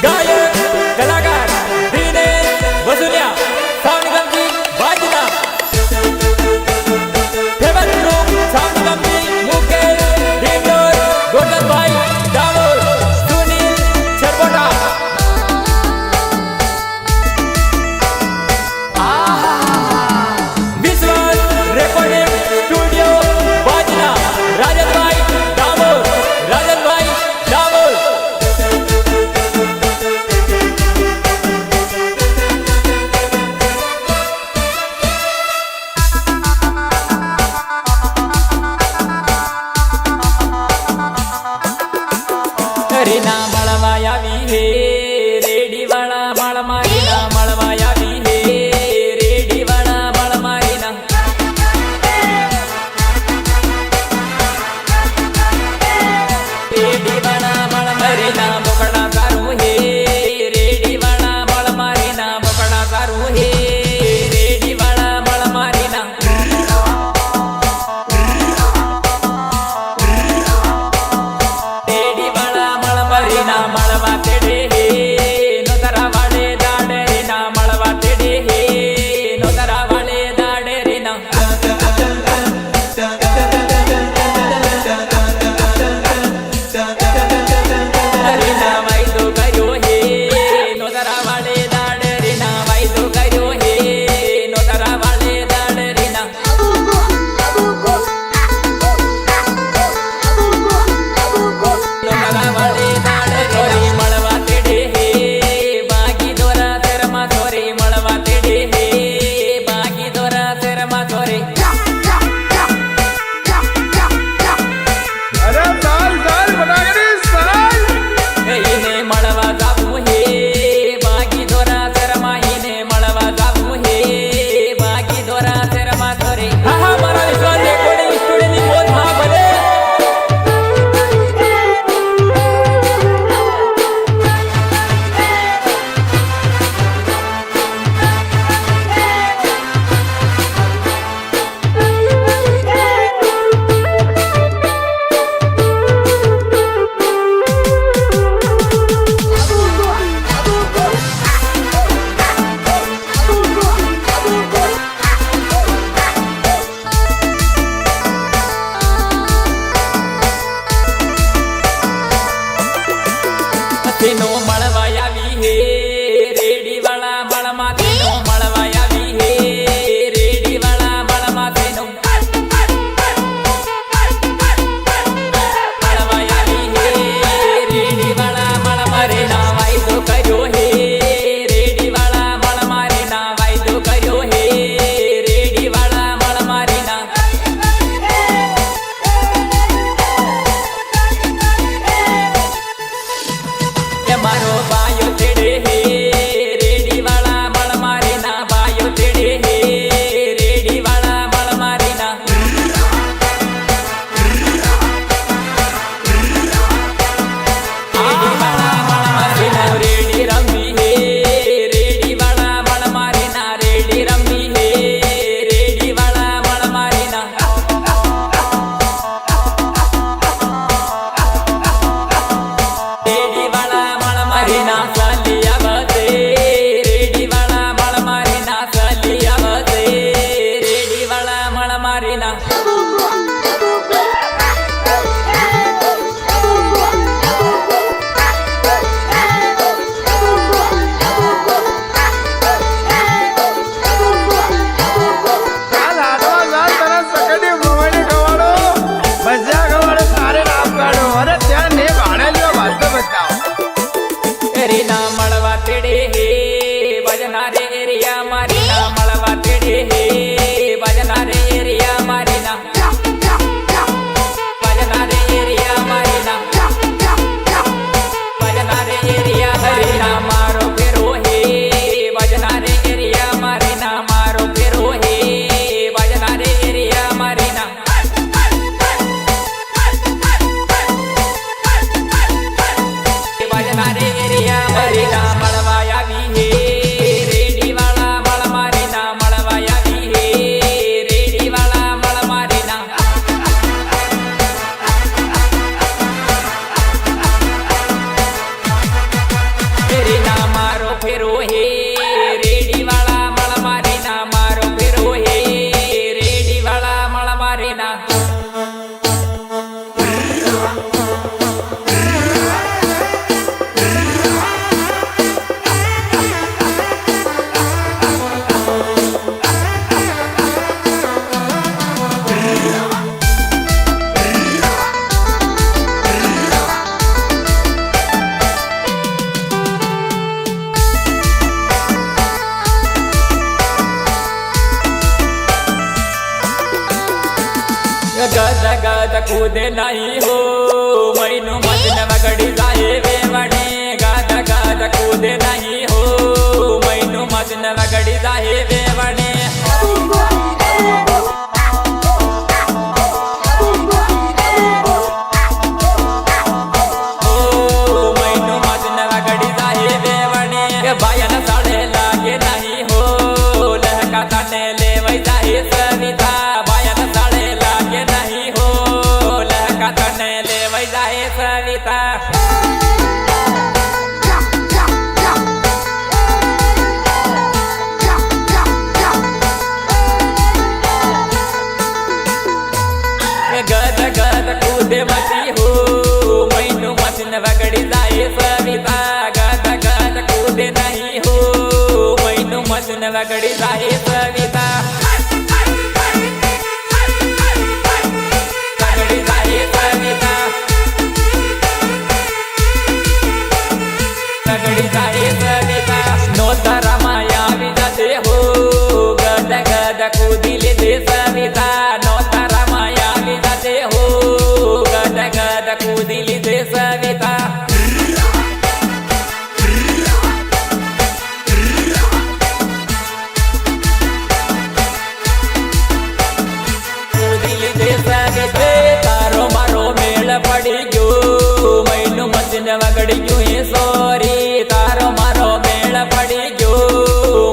गायक कलाकार Dinesh Vasuliya sound company वाजना famous group sound company Mukesh Dindor Golden भाई डामोर सुनील छरपोटा विश्वास रेकॉर्डिंग स्टूडियो वाजना राजन भाई डामोर राजन भाई डामोर રીના મળવા આવી હે રેડી વાળા મળમાં રીના મળવા આવી હે રેડી વાળા મળમાં રીના રેડી વાળા મળમાં રીના બકડા સારું હે રેડી વાળા મળમાં રીના બકડા સારું હે રેડી વાળા મળમાં રીના રેડી વાળા મળમાં રીના कूदे नहीं हो मैनू मचन वगड़ी जाए वेवणे गाद गाद कूदे नहीं हो मैनू मचन वगड़ी जाए वेवणे बायन साड़े लागे नहीं हो लहका तने ले वही जाए सविता बायन साड़े लागे नहीं हो लहका तने ले वही जाए सविता गद गद कूदे मती हो मैनू मचन वगड़ी जाए सविता गद गद कूदे नहीं हो मैनू मचन वगड़ी जाए सविता वगड़ी जाए सविता वगड़ी जाए सविता नोतरा माया विजते हो गद गद कूदी ले सविता नोतरा माया विजते हो गद गद कूदी ले सविता तारो मारो मेल पड़ी गयो मैनू मचन वगड़ी गयो हे सोरी तारो मारो मेल पड़ी गयो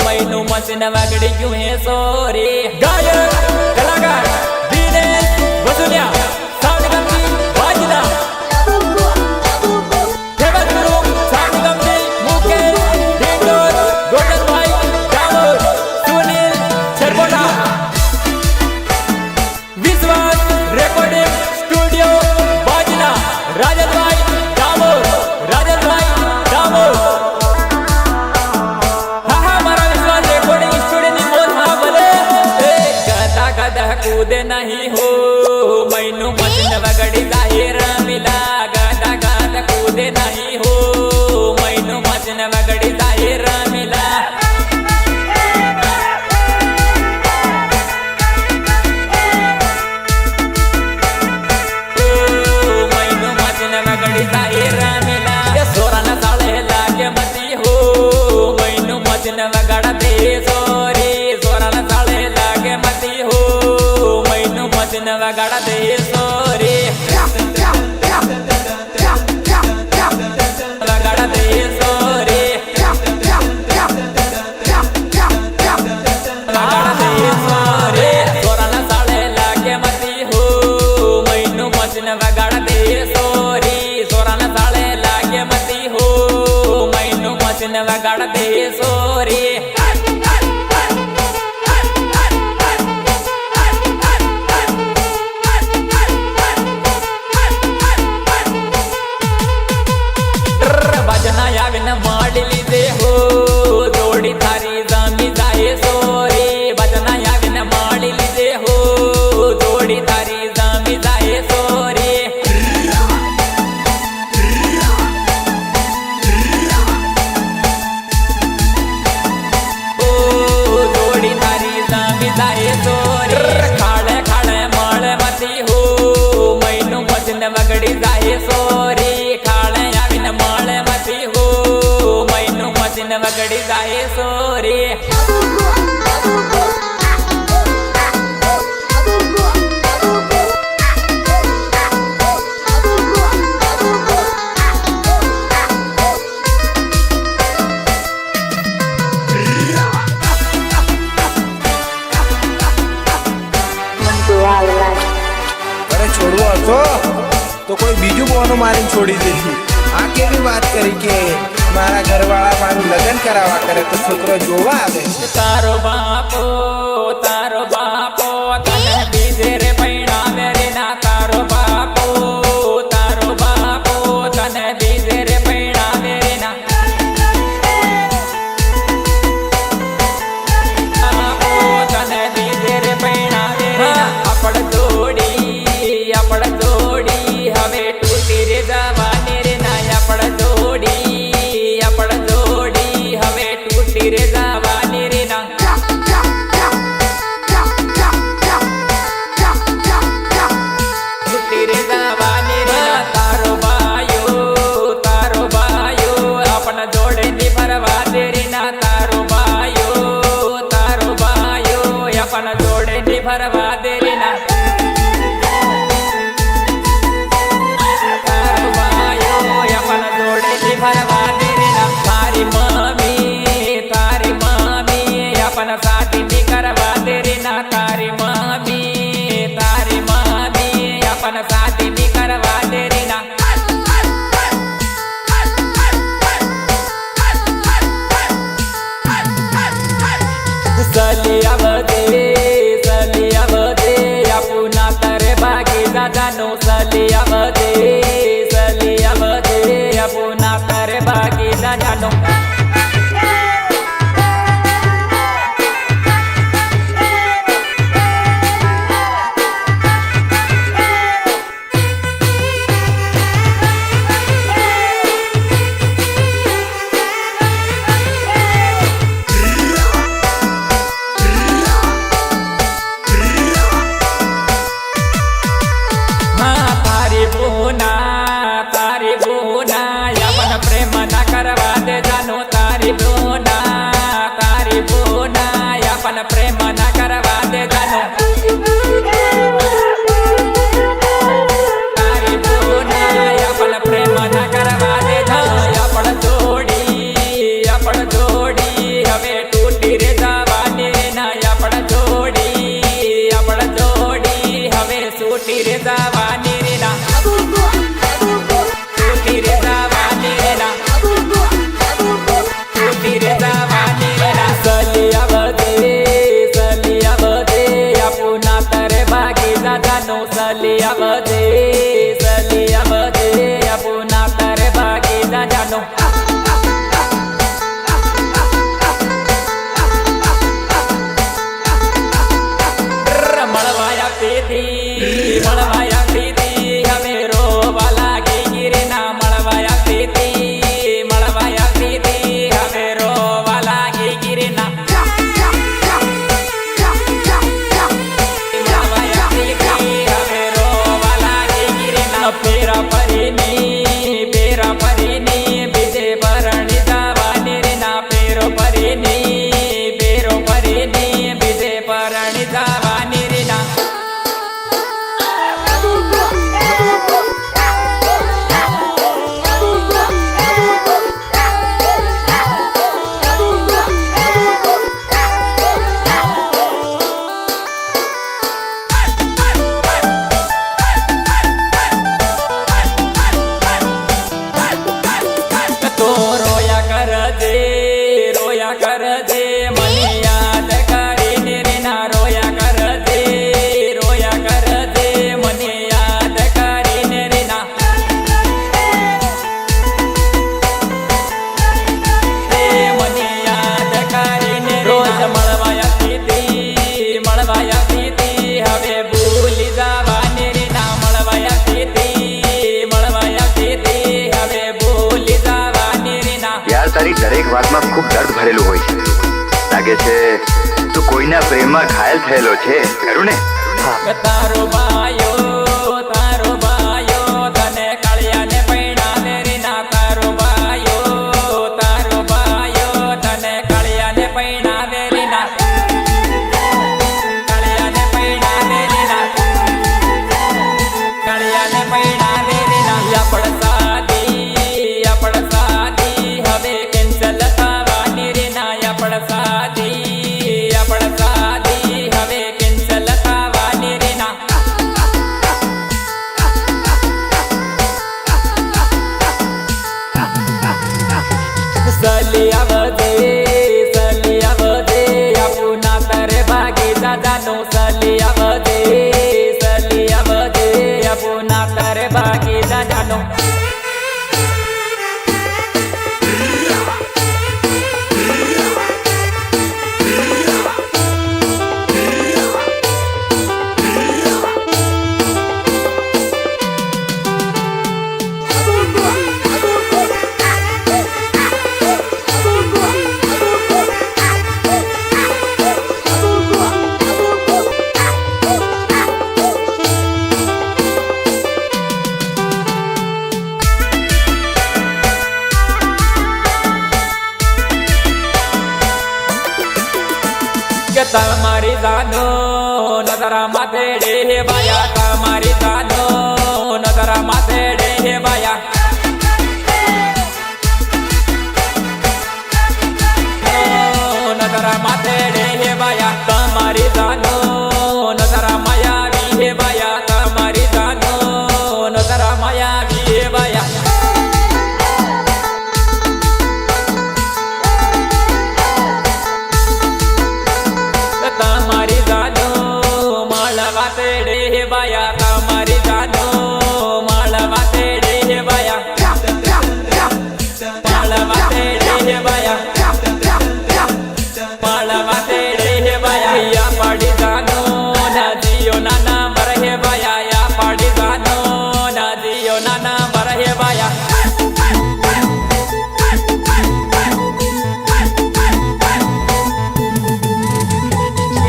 मैनू मचन वगड़ी गयो हे सोरी गायक कलाकार दिनेश वसुलिया साउंड कंपनी वाजना फेमस गुरु साउंड कंपनी मुकेश डिंडोर गोल्डन भाई डामोर सुनील सरपोटा विश्वास रिकॉर्डिंग स्टूडियो बाजना राजन भाई डामोर हाँ हाँ मारा विश्वास रिकॉर्डिंग स्टूडियो नी बोल हाँ बोले गदा गदा कूदे नहीं हो मैनू मचन वगड़ी जाहिर मिला गदा गदा कूदे नहीं हो मैनू मचन वगड़ी जाहिर मिला सोराना साले लागे मती हो मैनू मचन वगड़ा दे सोरी सोराना साले लागे मती हो मैनू मचन वगड़ा दे सोरी वगड़ा दे सोरी वगड़ा दे सोरी सोराना साले लागे मती हो मैनू मचन वगड़ा दे सोरी सोराना साले लागे मती हो मैनू मचन वगड़ दे सोरी भजना याविन माडली दे हो जोड़ी थारी जामी जाए सोरी भजना याविन माडली दे हो जोड़ी थारी जामी जाए सोरी खाड़े खाड़े माड़े मती हो मैनू मचन वगड़ी जाए सोरी खाड़े याविन माड़े मती हो मैनू मचन वगड़ी जाए सोरी छोड़વો હતો તો કોઈ બીજું બોનો મારીને છોડી દેશું આ કેવી વાત કરી કે મારા ઘરવાળા મારું લગ્ન કરાવવા કરે તો છોકરો જોવા આવે તારો બાપો તને બીજે રે પૈણાવે રે ના તારો બાપો તને બીજે રે પૈણાવે રે ના બાપો તને બીજે રે પૈણાવે રે ના આપડ જોડી હવે તૂટી રે જવાની રે ના આપડ જોડી હવે તૂટી રે જવાની રે ના પેરા ફરીની બીજે પરણી જવાની રે ના પેરો ફરીની બીજે પરણી જવાની રે ના તો રોયા કર દે મને યાદ કરીને રે ના રોયા કર દે મને યાદ કરીને રે ના મને યાદ કરીને રોજ મળવાયા હતી હવે ભૂલી જવાની રે ના મળવાયા હતી હવે ભૂલી જવાની રે ના યાર તારી દરેક વાતમાં ખૂબ દર્દ ભરેલું હોય છે. લાગે છે તું કોઈના પ્રેમમાં ઘાયલ થયેલો છે, ખરું ને? તારો ભાયો તને કાળિયાને પૈણાવે રે ના તારો ભાયો તને કાળિયાને પૈણાવે રે ના કાળિયાને પૈણાવે રે ના કાળિયાને પૈણાવે રે ના આપણ સાદી હવે કેન્સલ થવાની રે ના આપણ સાદી હવે કેન્સલ થવાની રે ના સલી આવજે આપુના તારે ભાગી દાદાનું સલી આવજે આપુના તારે ભાગી દાદાનું કે તમારી જાનો નજરા માથે ડે બાયા તમારી જાનો નજરા માથે ડે બાયા નજરા માથે ડે બાયા તમારી જાનો નજરા માયાવી હે બાયા તમારી જાનો નજરા માયાવી હે બાયા તમારી જાનો માળવા તેડે બાયા તમારી જાનો માળવા તેડે બાયા માળવા તેડે બાયા માળવા તેડે બાયા યા પાડી જાનો નદીઓ નાના બરહે બાયા યા પાડી જાનો નદીઓ નાના બરહે બાયા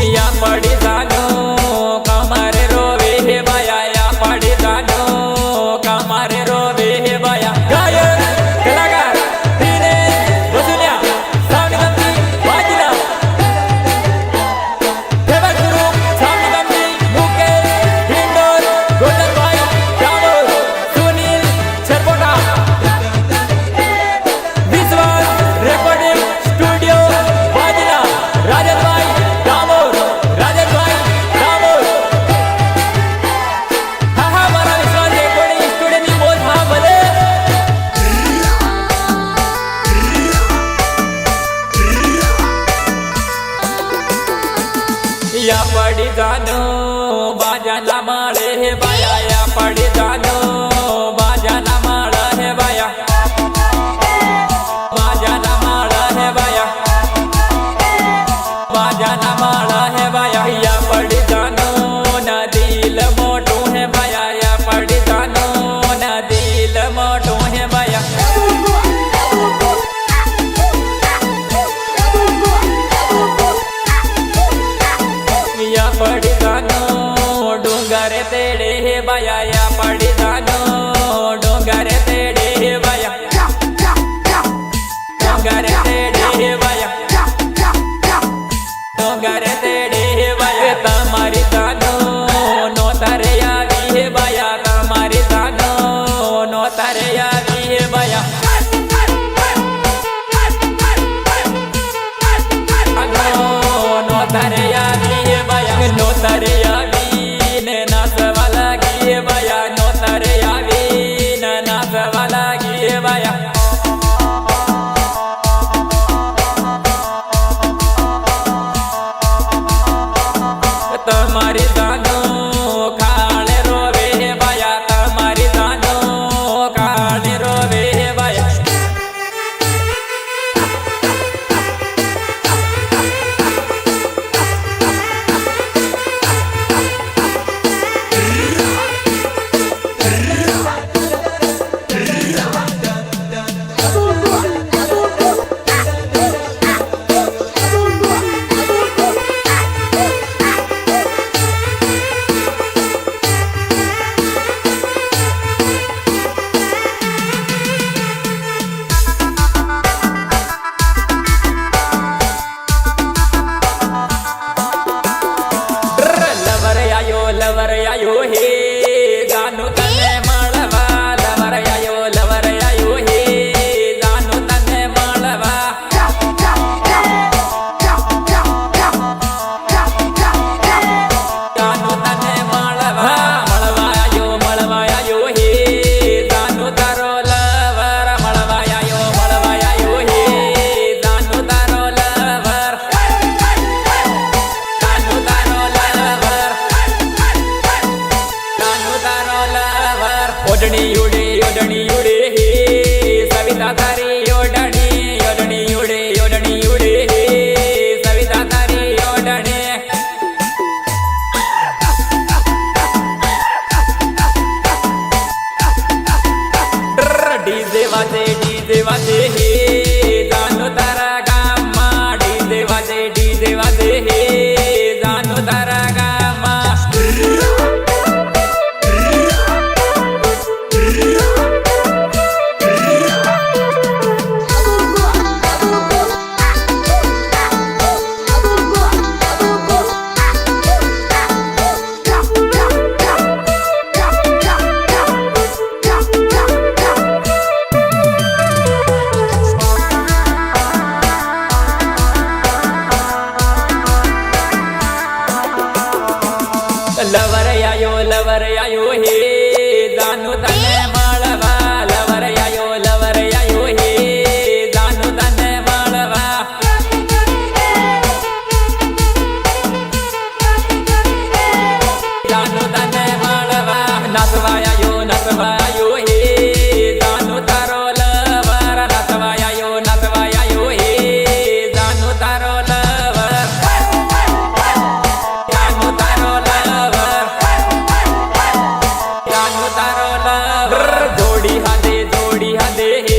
યા પડી જાનો કમારે રોવે હે બાયા યા પડી જાનો કમારે રોવે હે બાયા ગાયક કલાકાર ધીરે વસુલ્યા સાઉન્ડ કંપની વાજના famous group sound company Mukesh Hindor ગોલ્ડનભાઈ ડામોર સુનિલ છરપોટા વિશ્વાસ રેકોર્ડિંગ સ્ટુડિયો વાજના રાજનભાઈ ડામોર હા મારા વિશ્વાસ રેકોર્ડિંગ સ્ટુડિયોની બોલ હા ભલે યા પડી જાનો બાજાના માળે હે બાયા યા પડી જાનો બાજાના માળે હે બાયા બાજાના માળે હે બાયા બાજાના માળે હે બાયા યા પડી જાનો ના દિલ મોટું હે બાયા યા પડી જાનો ના દિલ મોટું હે બાયા યા પડી જાનો ડુંગર તેડે હે બાયા યા પડી જાનો ઓઢણી ઉડે હે સવિતા તારી ઓઢણી ઓઢણી ઉડે હે સવિતા તારી ઓઢણી ડીજે વાજે હે જાનો તારા ગામમાં ડીજે વાજે હે જાનો તારા ગામમાં લવર આયો હે જાનુ તને મળવા લવર આયો હે જાનુ તને મળવા જાનુ તને મળવા નાચવા આયો હે જાનુ તારો લવર નાચવા આયો હે જાનુ તારો લવર જાનુ તારો લવર જોડી હાથે હે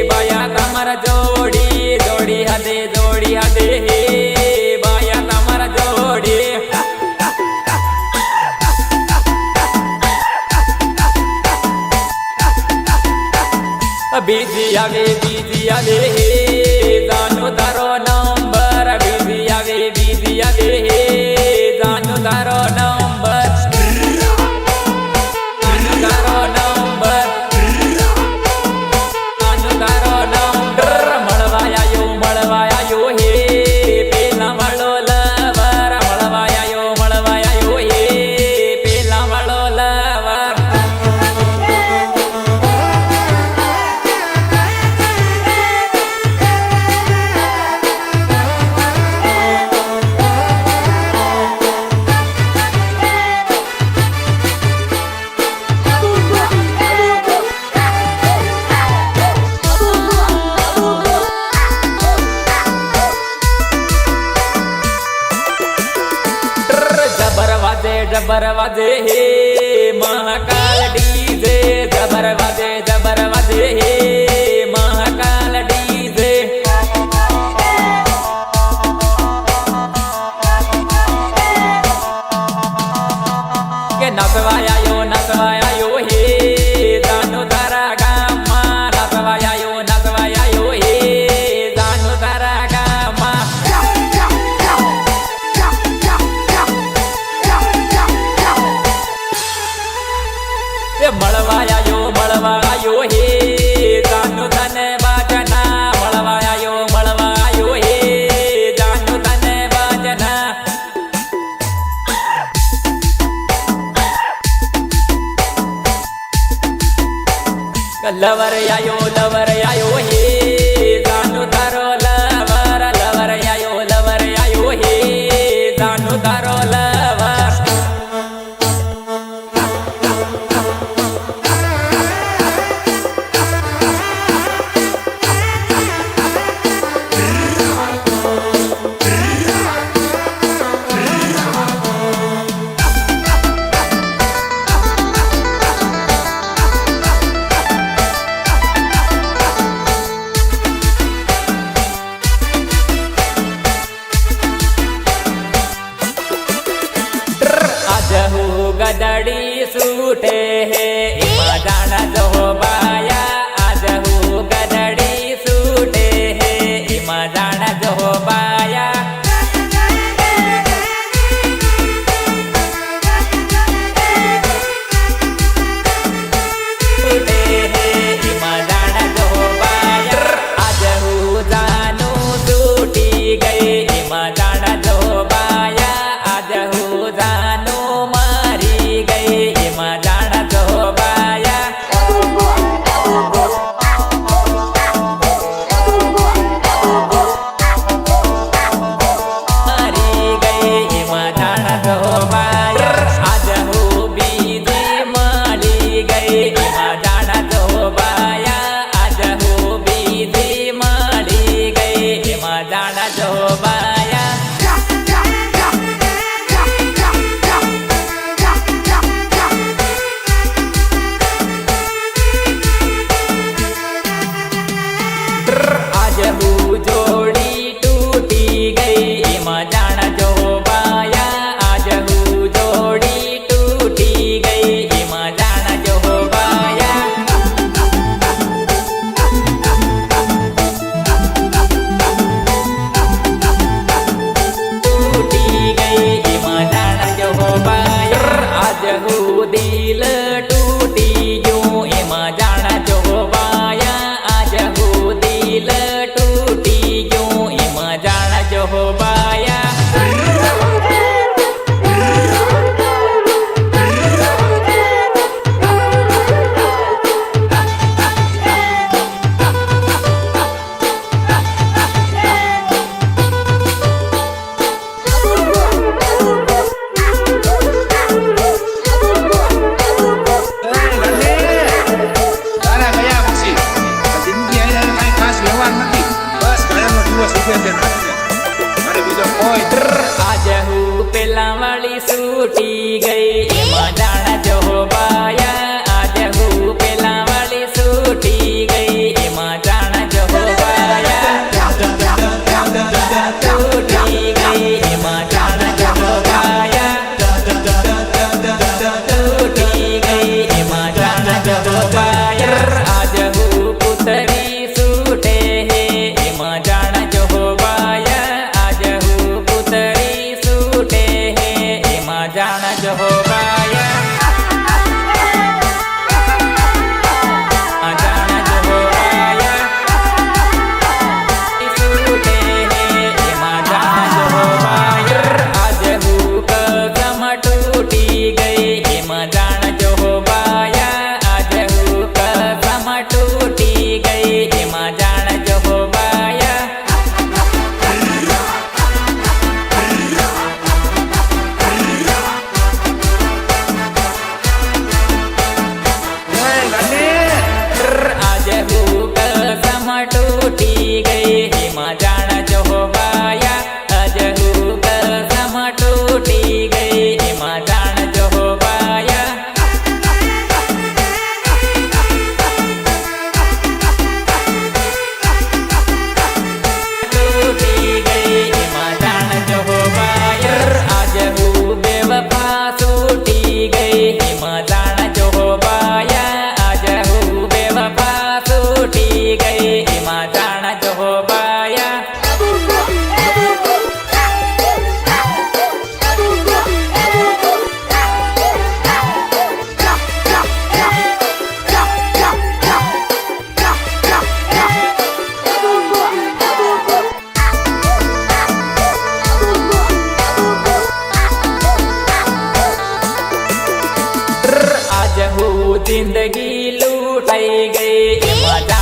બાયા તમારા જોડી હાથે હે બાયા તમારા જોડી બીજી આવે હે જાનો તારો નંબર બીજી આવે હે જાનો તારો નંબર મળવાયો હે પેલા વાળો લવર મળવાયો હે પેલા વાળો લવર જબર વાજે હે મહાકાલ ડીજે જબર વાજે હે મહાકાલ ડીજે કે નાચવાયો હે જાનો તારા ગામમાં નાચવાયો હે જાનો તારા ગામમાં મળવાયો હે જાનુ તને બાજના મળવાયો હે જાનુ તને બાજના લવર આયો હે જાનુ તારો લવર આયો હે જાનુ તારો લવર મજા